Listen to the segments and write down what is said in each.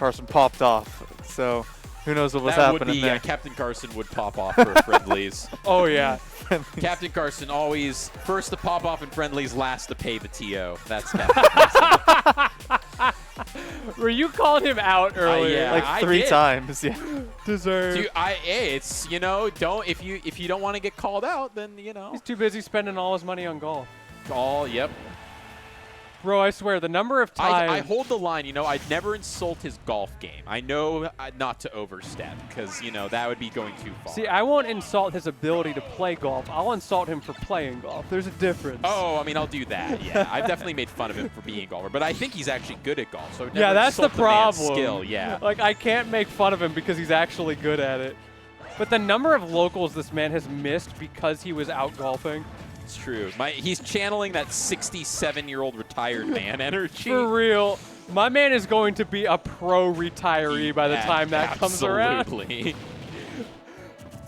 Carson popped off. So who knows what was That would happening be, there. Captain Carson would pop off for friendlies. Oh, yeah. Captain Carson always first to pop off in friendlies, last to pay the TO. That's Captain Carson. Were you calling him out earlier? yeah. Like I 3 did. times, yeah. Deserved. Dude, it's, you know, don't, if you don't want to get called out, then, you know. He's too busy spending all his money on golf. Yep. Bro, I swear, the number of times. I hold the line, you know, I'd never insult his golf game. I know not to overstep because, you know, that would be going too far. See, I won't insult his ability to play golf. I'll insult him for playing golf. There's a difference. Oh, I mean, I'll do that, yeah. I've definitely made fun of him for being a golfer, but I think he's actually good at golf. So yeah, that's the problem. Skill, yeah. Like, I can't make fun of him because he's actually good at it. But the number of locals this man has missed because he was out golfing. It's true. He's channeling that 67-year-old retired man energy. For real. My man is going to be a pro retiree by the time that comes around. Absolutely.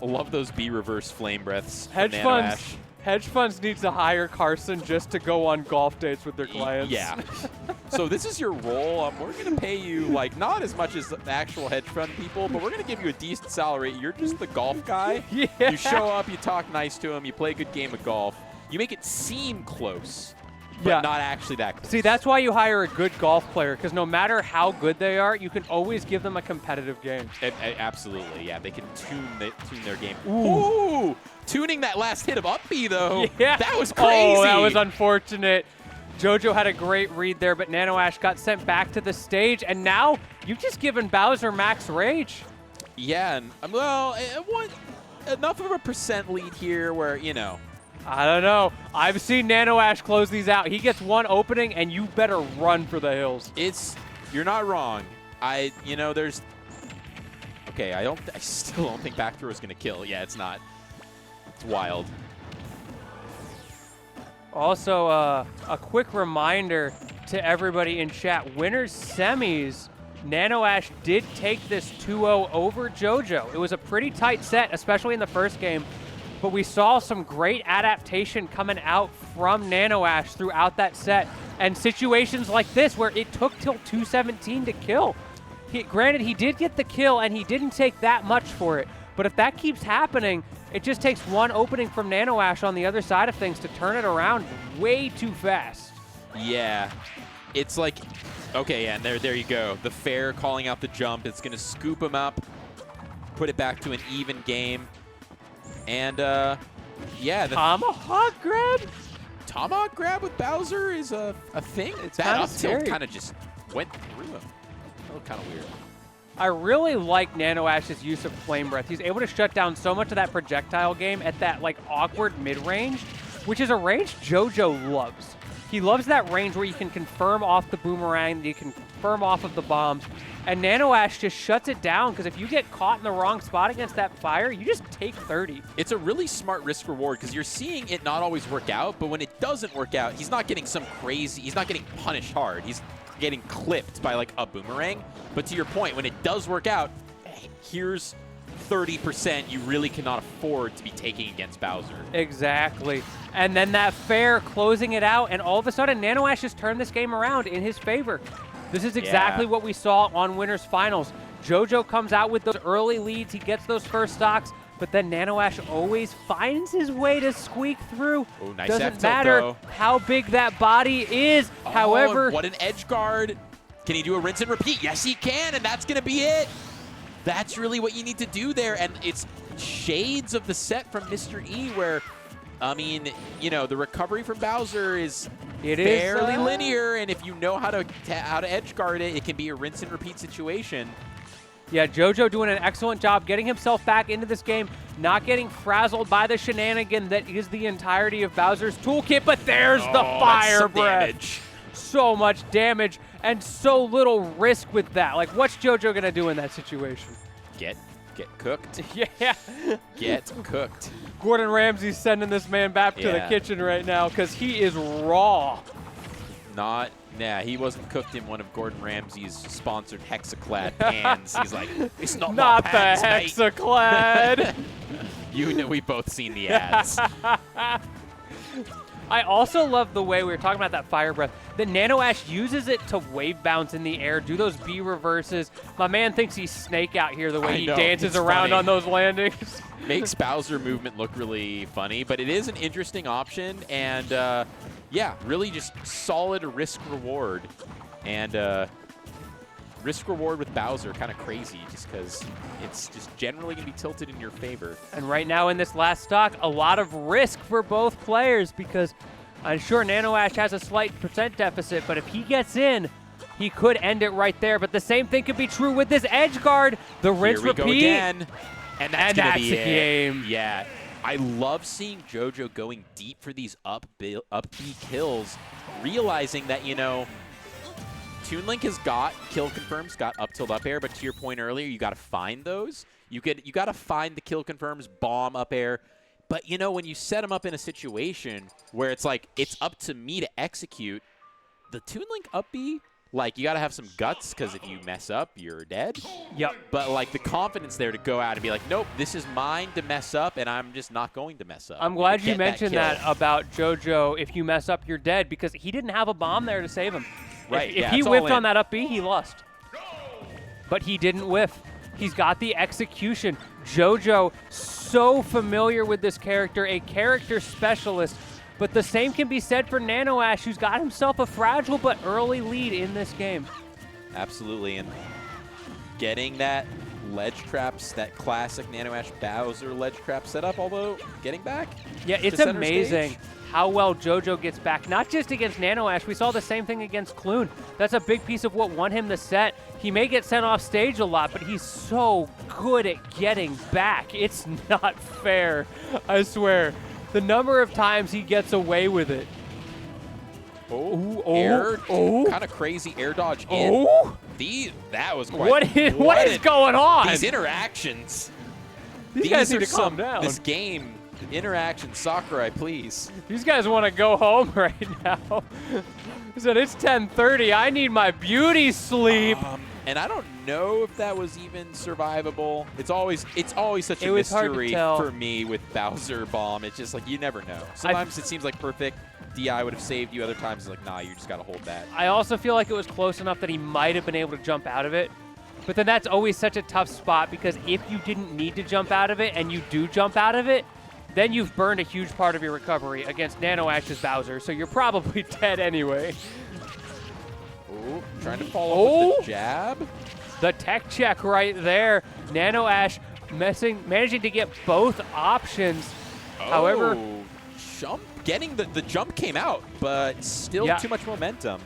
I love those B reverse flame breaths. Hedge funds need to hire Carson just to go on golf dates with their clients. Yeah. So this is your role. We're going to pay you, like, not as much as the actual hedge fund people, but we're going to give you a decent salary. You're just the golf guy. Yeah. You show up, you talk nice to him, you play a good game of golf. You make it seem close, but Yeah. not actually that close. See, that's why you hire a good golf player, because no matter how good they are, you can always give them a competitive game. Absolutely, yeah. They can tune their game. Ooh. Tuning that last hit of up B, though. Yeah. That was crazy. Oh, that was unfortunate. JoJo had a great read there, but Nanoash got sent back to the stage, and now you've just given Bowser max rage. Yeah, and, well, enough of a percent lead here where, you know. I don't know. I've seen Nanoash close these out. He gets one opening, and you better run for the hills. You're not wrong. You know, there's. Okay, I still don't think back throw is gonna kill. Yeah, it's not. It's wild. Also, a quick reminder to everybody in chat: winners semis. Nanoash did take this 2-0 over JoJo. It was a pretty tight set, especially in the first game. But we saw some great adaptation coming out from Nanoash throughout that set. And situations like this where it took till 217 to kill. Granted, he did get the kill, and he didn't take that much for it. But if that keeps happening, it just takes one opening from Nanoash on the other side of things to turn it around way too fast. Yeah. It's like, okay, and there you go. The fair calling out the jump. It's going to scoop him up, put it back to an even game. And, yeah. Tomahawk grab? Tomahawk grab with Bowser is a thing? It's that kinda up tilt scary. kind of just went through him. That looked kind of weird. I really like Nanoash's use of Flame Breath. He's able to shut down so much of that projectile game at that, like, awkward mid-range, which is a range JoJo loves. He loves that range where you can confirm off the boomerang, you can confirm off of the bombs, and Nanoash just shuts it down, because if you get caught in the wrong spot against that fire, you just take 30. It's a really smart risk reward because you're seeing it not always work out, but when it doesn't work out, he's not getting he's not getting punished hard. He's getting clipped by like a boomerang. But to your point, when it does work out, hey, here's 30% you really cannot afford to be taking against Bowser. Exactly. And then that fair closing it out, and all of a sudden, Nanoash has turned this game around in his favor. This is exactly what we saw on Winners Finals. JoJo comes out with those early leads, he gets those first stocks, but then Nanoash always finds his way to squeak through. Oh, nice Doesn't F tilt, matter though. how big that body is. Oh, However, what an edge guard. Can he do a rinse and repeat? Yes, he can, and that's going to be it. That's really what you need to do there, and it's shades of the set from Mr. E where, I mean, you know, the recovery from Bowser is fairly linear, and if you know how to edge guard it, it can be a rinse and repeat situation. Yeah, JoJo doing an excellent job getting himself back into this game, not getting frazzled by the shenanigan that is the entirety of Bowser's toolkit, but there's the fire breath. Damage. So much damage and so little risk with that. Like, what's JoJo gonna do in that situation? Get cooked. Yeah. Get cooked. Gordon Ramsay's sending this man back to the kitchen right now because he is raw. He wasn't cooked in one of Gordon Ramsay's sponsored Hexaclad pans. He's like, it's not my pans, the mate." Hexaclad. You know, we've both seen the ads. I also love the way we were talking about that fire breath. That Nanoash uses it to wave bounce in the air, do those B reverses. My man thinks he's Snake out here the way he dances around on those landings. Makes Bowser movement look really funny, but it is an interesting option, and yeah, really just solid risk reward. And risk reward with Bowser, kind of crazy, just because it's just generally going to be tilted in your favor. And right now in this last stock, a lot of risk for both players because I'm sure Nanoash has a slight percent deficit, but if he gets in, he could end it right there. But the same thing could be true with this edge guard. The rinse Here we repeat. go again. And that's going to be the it. game. Yeah. I love seeing JoJo going deep for these up B kills, realizing that, you know, Toon Link has got kill confirms, got up tilt up air, but to your point earlier, you got to find those. You got to find the kill confirms, bomb up air. But, you know, when you set them up in a situation where it's like, it's up to me to execute, the Toon Link up B, like, you got to have some guts, because if you mess up, you're dead. Yep. But, like, the confidence there to go out and be like, nope, this is mine to mess up, and I'm just not going to mess up. I'm glad you mentioned that about JoJo. If you mess up, you're dead, because he didn't have a bomb there to save him. Right, If he whiffed on that up B, he lost. But he didn't whiff. He's got the execution. JoJo, so familiar with this character, a character specialist. But the same can be said for Nanoash, who's got himself a fragile but early lead in this game. Absolutely, and getting that ledge traps, that classic Nanoash Bowser ledge trap setup, although getting back. Yeah, it's amazing how well JoJo gets back, not just against Nanoash. We saw the same thing against Toon. That's a big piece of what won him the set. He may get sent off stage a lot, but he's so good at getting back. It's not fair, I swear. The number of times he gets away with it. Kind of crazy air dodge in. That was quite. What is going on? These interactions. These guys need to calm down. This game, interaction, Sakurai, please. These guys want to go home right now. He said, it's 10:30. I need my beauty sleep. And I don't know if that was even survivable. It's always such a mystery for me with Bowser Bomb. It's just like you never know. Sometimes it seems like perfect DI would have saved you. Other times it's like, nah, you just got to hold that. I also feel like it was close enough that he might have been able to jump out of it. But then that's always such a tough spot because if you didn't need to jump out of it and you do jump out of it, then you've burned a huge part of your recovery against Nanoash's Bowser. So you're probably dead anyway. Ooh, trying to follow up with the jab. The tech check right there. Nanoash managing to get both options. However, getting the jump came out, but still too much momentum.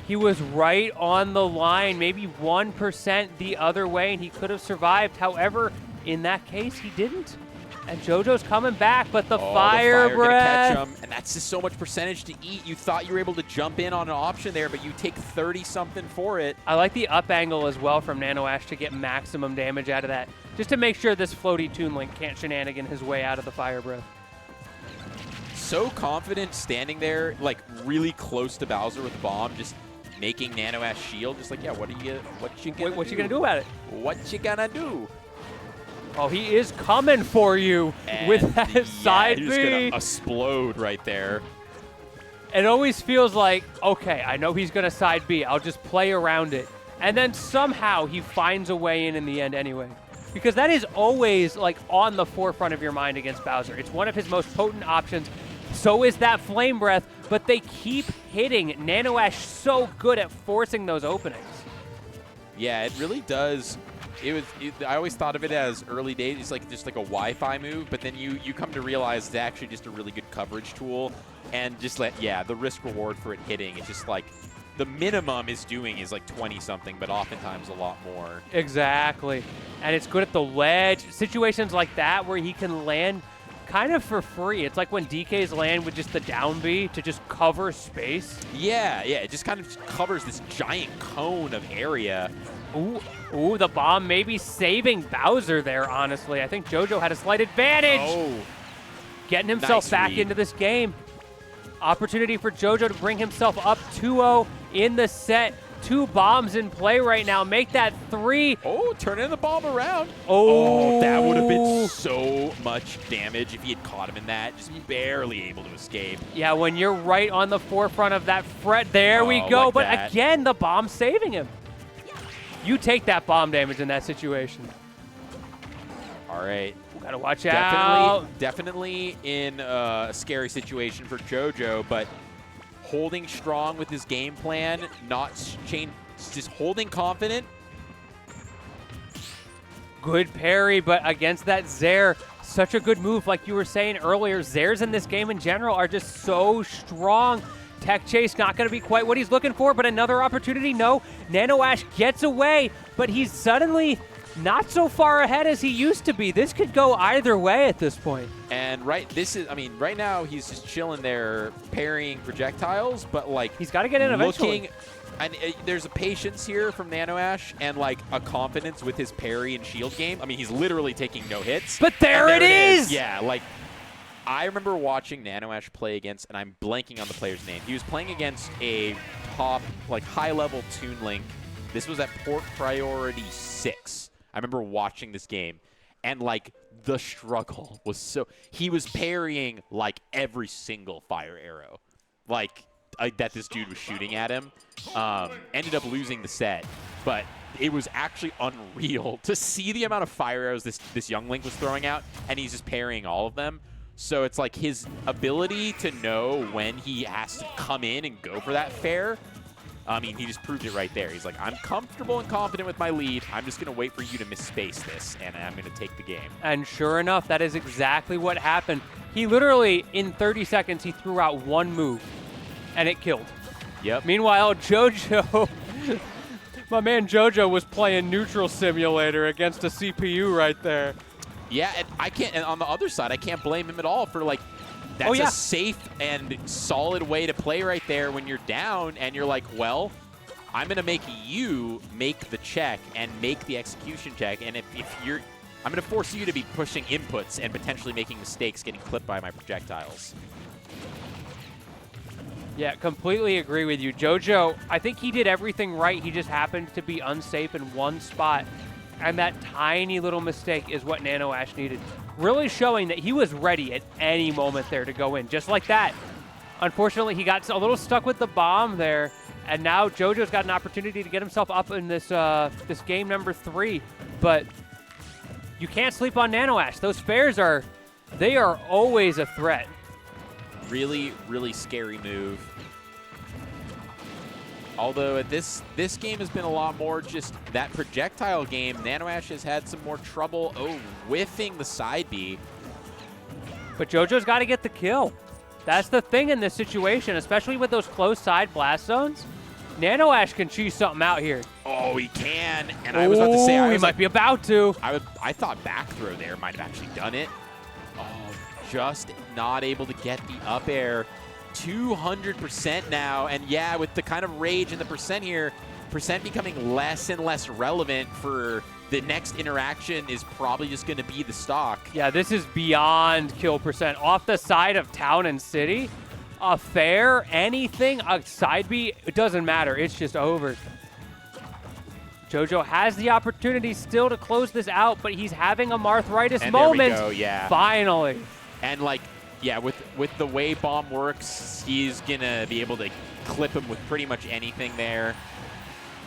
He was right on the line, maybe 1% the other way, and he could have survived. However, in that case, he didn't. And JoJo's coming back, but the fire breath. Catch him, and that's just so much percentage to eat. You thought you were able to jump in on an option there, but you take 30-something for it. I like the up angle as well from Nanoash to get maximum damage out of that, just to make sure this floaty Toon Link can't shenanigan his way out of the fire breath. So confident standing there, like really close to Bowser with bomb, just making Nanoash shield. Just like, yeah, what you gonna do about it? What you gonna do? Oh, he is coming for you with that side B. He's going to explode right there. It always feels like, okay, I know he's going to side B. I'll just play around it. And then somehow he finds a way in the end anyway. Because that is always like on the forefront of your mind against Bowser. It's one of his most potent options. So is that Flame Breath, but they keep hitting. Nanoash so good at forcing those openings. Yeah, it really does. I always thought of it as early days. It's like just like a Wi-Fi move, but then you come to realize it's actually just a really good coverage tool, and just the risk reward for it hitting. It's just like the minimum is doing is like 20-something, but oftentimes a lot more. Exactly, and it's good at the ledge situations like that where he can land kind of for free. It's like when DKs land with just the down B to just cover space. Yeah, it just kind of covers this giant cone of area. Ooh, the bomb maybe saving Bowser there, honestly. I think JoJo had a slight advantage. Oh. Getting himself back into this game. Opportunity for JoJo to bring himself up 2-0 in the set. 2 bombs in play right now. Make that 3. Oh, turning the bomb around. Oh, that would have been so much damage if he had caught him in that. Just barely able to escape. Yeah, when you're right on the forefront of that fret, there we go. Like But that. again, the bomb saving him. You take that bomb damage in that situation. All right. Gotta watch out. Definitely in a scary situation for JoJo, but holding strong with his game plan, not change, just holding confident. Good parry, but against that Zair, such a good move. Like you were saying earlier, Zairs in this game in general are just so strong. Tech Chase not going to be quite what he's looking for, but another opportunity. No, Nanoash gets away, but he's suddenly not so far ahead as he used to be. This could go either way at this point. And right now he's just chilling there, parrying projectiles, but like he's got to get in eventually. And there's a patience here from Nanoash and like a confidence with his parry and shield game. I mean, he's literally taking no hits. But there it is! Yeah, like I remember watching Nanoash play against, and I'm blanking on the player's name. He was playing against a top, like high-level Toon Link. This was at port priority 6. I remember watching this game, and like the struggle was so. He was parrying like every single fire arrow, like that this dude was shooting at him. Ended up losing the set, but it was actually unreal to see the amount of fire arrows this young Link was throwing out, and he's just parrying all of them. So it's like his ability to know when he has to come in and go for that fair. I mean, he just proved it right there. He's like, I'm comfortable and confident with my lead. I'm just going to wait for you to misspace this, and I'm going to take the game. And sure enough, that is exactly what happened. He literally, in 30 seconds, he threw out one move, and it killed. Yep. Meanwhile, JoJo, my man JoJo was playing Neutral Simulator against a CPU right there. Yeah, and I can't. And on the other side, I can't blame him at all for like. That's a safe and solid way to play right there when you're down and you're like, well, I'm going to make you make the check and make the execution check. And if you're, I'm going to force you to be pushing inputs and potentially making mistakes, getting clipped by my projectiles. Yeah, completely agree with you. JoJo, I think he did everything right. He just happened to be unsafe in one spot. And that tiny little mistake is what Nanoash needed. Really showing that he was ready at any moment there to go in, just like that. Unfortunately, he got a little stuck with the bomb there, and now JoJo's got an opportunity to get himself up in this this game number 3. But you can't sleep on Nanoash. Those fairs they are always a threat. Really, really scary move. Although this game has been a lot more just that projectile game. Nanoash has had some more trouble whiffing the side B. But JoJo's got to get the kill. That's the thing in this situation, especially with those close side blast zones. Nanoash can cheese something out here. Oh, he can. And I was about to say, he might be about to. I thought back throw there might have actually done it. Oh, just not able to get the up air. 200% now, and yeah, with the kind of rage and the percent here, percent becoming less and less relevant for the next interaction is probably just going to be the stock. Yeah, this is beyond kill percent. Off the side of town and city, a fair, anything, a side B, it doesn't matter. It's just over. JoJo has the opportunity still to close this out, but he's having a Marthritis moment. There we go, yeah. Finally. And like, yeah, with the way bomb works, he's going to be able to clip him with pretty much anything there.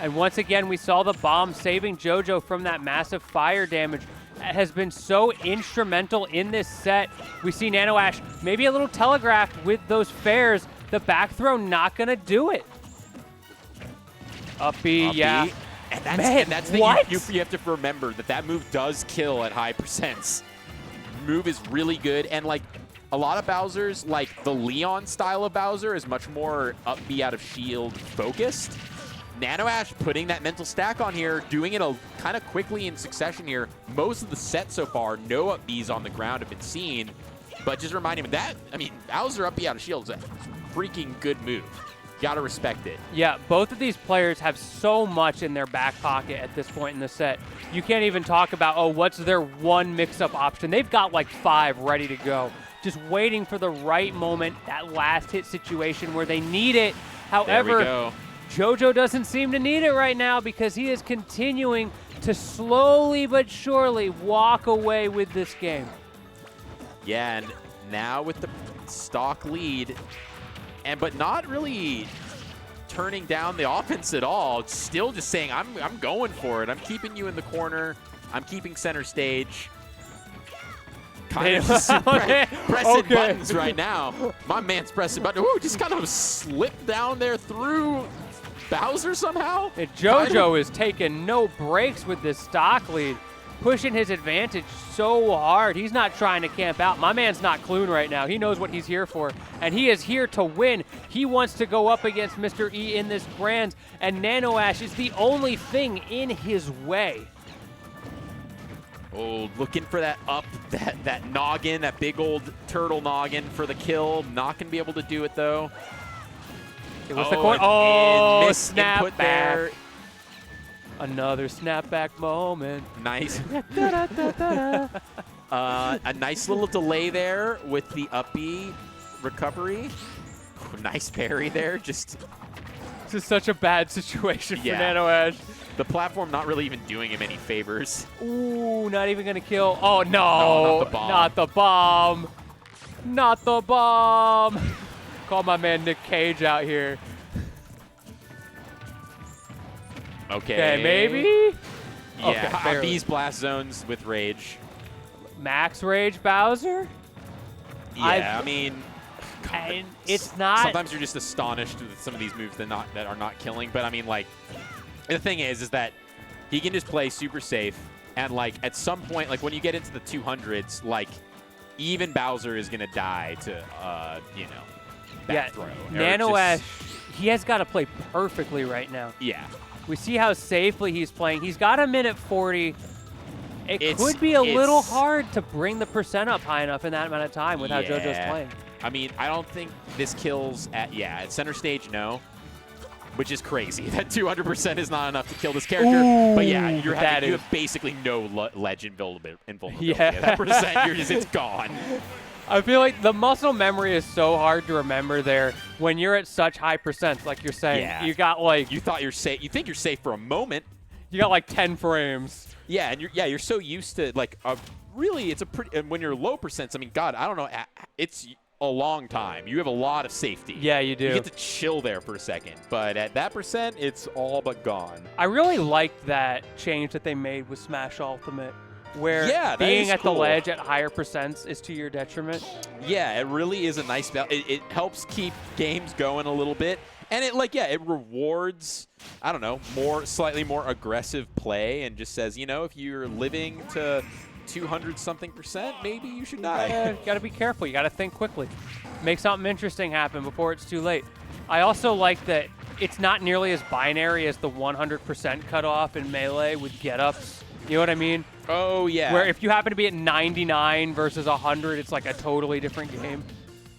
And once again, we saw the bomb saving JoJo from that massive fire damage. That has been so instrumental in this set. We see Nanoash maybe a little telegraphed with those fairs. The back throw not going to do it. Up B, yeah. And that's, Man, and that's the what? you have to remember that move does kill at high percents. Move is really good, and like a lot of Bowser's, like the Leon style of Bowser, is much more up B out of shield focused. Nanoash putting that mental stack on here, doing it kind of quickly in succession here. Most of the set so far, no up Bs on the ground have been seen, but just reminding him that, I mean, Bowser up B out of shield is a freaking good move. Gotta respect it. Yeah, both of these players have so much in their back pocket at this point in the set. You can't even talk about, oh, what's their one mix-up option? They've got like 5 ready to go. Just waiting for the right moment, that last hit situation where they need it. However, JoJo doesn't seem to need it right now because he is continuing to slowly but surely walk away with this game. Yeah, and now with the stock lead, but not really turning down the offense at all. It's still just saying, I'm going for it. I'm keeping you in the corner. I'm keeping center stage. Kind of just pressing buttons right now. My man's pressing buttons. Ooh, just kind of slipped down there through Bowser somehow. And JoJo is taking no breaks with this stock lead, pushing his advantage so hard. He's not trying to camp out. My man's not Clune right now. He knows what he's here for, and he is here to win. He wants to go up against Mr. E in this Grands, and Nanoash is the only thing in his way. Oh, looking for that that noggin, that big old turtle noggin for the kill. Not going to be able to do it, though. It was the coin. Oh, snap back. Another snapback moment. Nice. A nice little delay there with the up B recovery. Nice parry there. Just this is such a bad situation for Nanoash. The platform not really even doing him any favors. Ooh, not even gonna kill. Oh no, not the bomb. Not the bomb. Call my man Nick Cage out here. Okay, maybe? Yeah, okay, B's blast zones with rage. Max rage Bowser? Yeah, I mean, and it's not. Sometimes you're just astonished with some of these moves that are not killing. But I mean, like, the thing is that he can just play super safe, and like at some point, like when you get into the 200s, like even Bowser is gonna die to, you know, back throw. Nanoash, he has got to play perfectly right now. Yeah. We see how safely he's playing. He's got a minute 40. It could be a little hard to bring the percent up high enough in that amount of time with how JoJo's playing. I mean, I don't think this kills at center stage, no. Which is crazy. That 200% is not enough to kill this character. Ooh, but yeah, you have basically no ledge invulnerability. Yeah. That percent, it's gone. I feel like the muscle memory is so hard to remember there when you're at such high percents, like you're saying. Yeah. You got like... You thought you're safe. You think you're safe for a moment. You got like 10 frames. Yeah, and you're so used to, like, really, it's a pretty... And when you're low percents, I mean, God, I don't know. It's a long time. You have a lot of safety. Yeah, you do. You get to chill there for a second. But at that percent, it's all but gone. I really liked that change that they made with Smash Ultimate, where being at the ledge at higher percents is to your detriment. Yeah, it really is a nice balance. It helps keep games going a little bit. And it rewards, I don't know, slightly more aggressive play and just says, you know, if you're living to 200-something%, maybe you should die. You gotta be careful. You gotta think quickly. Make something interesting happen before it's too late. I also like that it's not nearly as binary as the 100% cutoff in Melee with get-ups. You know what I mean? Oh, yeah. Where if you happen to be at 99 versus 100, it's like a totally different game.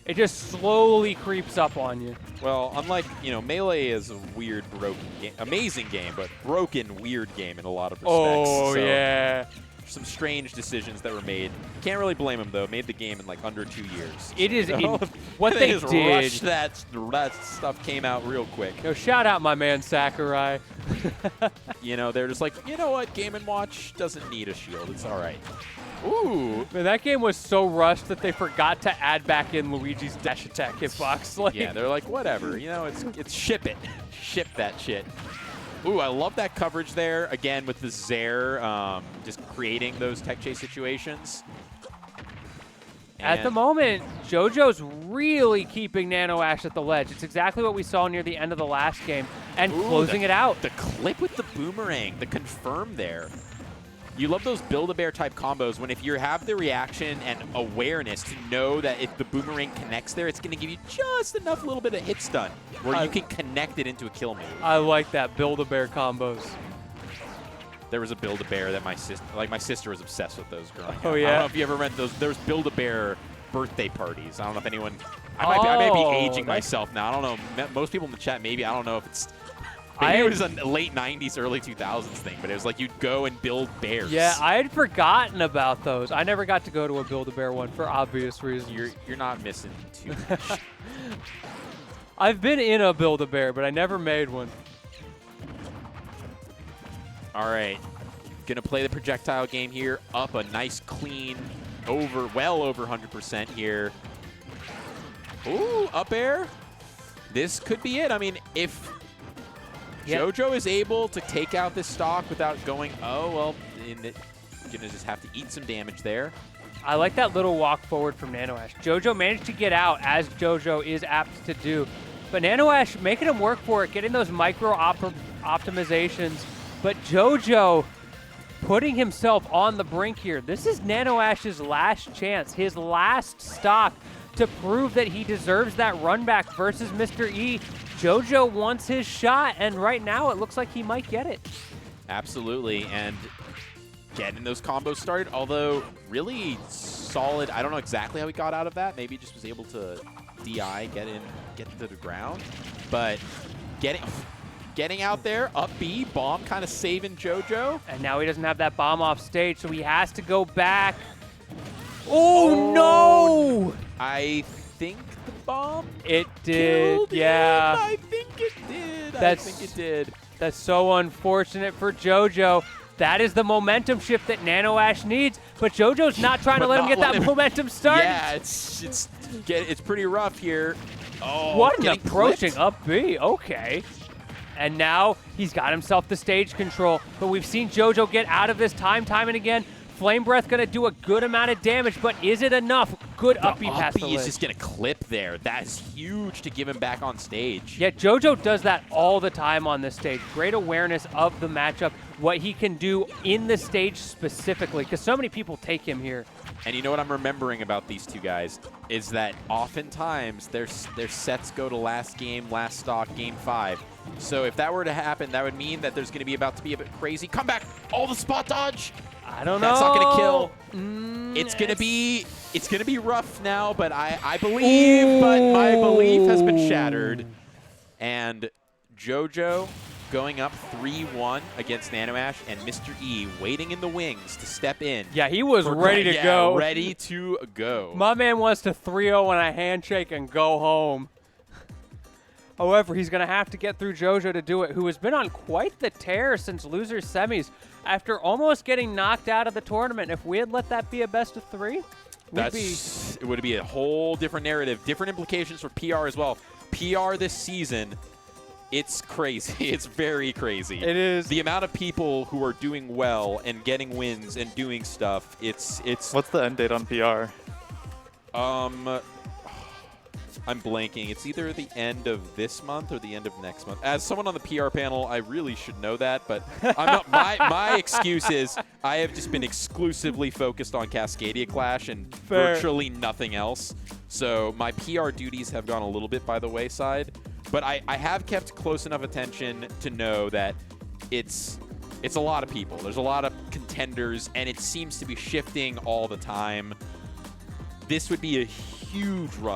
It just slowly creeps up on you. Well, unlike, you know, Melee is a weird, broken game. Amazing game, but broken, weird game in a lot of respects. Oh, so yeah. Some strange decisions that were made. Can't really blame them, though. Made the game in, like, under 2 years. It is. What they they just did. rushed that stuff came out real quick. Yo, shout out my man Sakurai. You know, they're just like, you know what? Game & Watch doesn't need a shield. It's all right. Ooh. Man, that game was so rushed that they forgot to add back in Luigi's dash attack hitbox. Like, yeah, they're like, whatever. You know, it's ship it. Ship that shit. Ooh, I love that coverage there. Again, with the Zaire, just creating those tech chase situations. At the moment, JoJo's really keeping Nanoash at the ledge. It's exactly what we saw near the end of the last game and closing it out. The clip with the boomerang, the confirm there. You love those Build-A-Bear type combos when if you have the reaction and awareness to know that if the boomerang connects there, it's going to give you just enough little bit of hit stun where you can connect it into a kill move. I like that Build-A-Bear combos. There was a Build-A-Bear that my sister was obsessed with those growing up. Oh, yeah? I don't know if you ever read those. There's Build-A-Bear birthday parties. I don't know if anyone... I might be aging myself now. I don't know. Most people in the chat, maybe. I don't know if it's... Maybe it was a late 90s, early 2000s thing, but it was like you'd go and build bears. Yeah, I had forgotten about those. I never got to go to a Build-A-Bear one for obvious reasons. You're not missing too much. I've been in a Build-A-Bear, but I never made one. All right. Gonna play the projectile game here. Up a nice clean, well over 100% here. Ooh, up air. This could be it. I mean, if JoJo is able to take out this stock without going, oh, well, gonna just have to eat some damage there. I like that little walk forward from Nanoash. JoJo managed to get out, as JoJo is apt to do. But Nanoash making him work for it, getting those micro optimizations. But JoJo putting himself on the brink here. This is Nanoash's last chance, his last stock to prove that he deserves that run back versus Mr. E. JoJo wants his shot, and right now it looks like he might get it. Absolutely, and getting those combos started, although really solid. I don't know exactly how he got out of that. Maybe he just was able to DI, get to the ground. But getting out there, up B, bomb kind of saving JoJo. And now he doesn't have that bomb off stage, so he has to go back. Oh, no! I think the bomb It did, yeah. I think it did. I think it did. That's so unfortunate for JoJo. That is the momentum shift that Nanoash needs, but JoJo's not trying to let him get that momentum start. Yeah, it's pretty rough here. Oh, what an approaching up B, okay. And now he's got himself the stage control, but we've seen JoJo get out of this time and again. Flame Breath going to do a good amount of damage, but is it enough? Good up B past the ledge. Is ledge. just going to clip there. That is huge to give him back on stage. Yeah, JoJo does that all the time on this stage. Great awareness of the matchup, what he can do in the stage specifically, because so many people take him here. And you know what I'm remembering about these two guys is that oftentimes their sets go to last game, last stock, game 5. So if that were to happen, that would mean that there's going to be about to be a bit crazy. Come back! All the spot dodge! I don't know. That's not going to kill. It's going to be rough now, but I believe, but my belief has been shattered. And JoJo going up 3-1 against Nanoash, and Mr. E waiting in the wings to step in. Yeah, he was ready to go. Ready to go. My man wants to 3-0 on a handshake and go home. However, he's going to have to get through JoJo to do it, who has been on quite the tear since loser semis. After almost getting knocked out of the tournament, if we had let that be a best of 3, it would be a whole different narrative, different implications for PR as well. PR this season, it's crazy. It's very crazy. It is. The amount of people who are doing well and getting wins and doing stuff, it's What's the end date on PR? I'm blanking. It's either the end of this month or the end of next month. As someone on the PR panel, I really should know that, but I'm not. My excuse is I have just been exclusively focused on Cascadia Clash and virtually nothing else. So my PR duties have gone a little bit by the wayside, but I have kept close enough attention to know that it's a lot of people. There's a lot of contenders, and it seems to be shifting all the time. This would be a huge run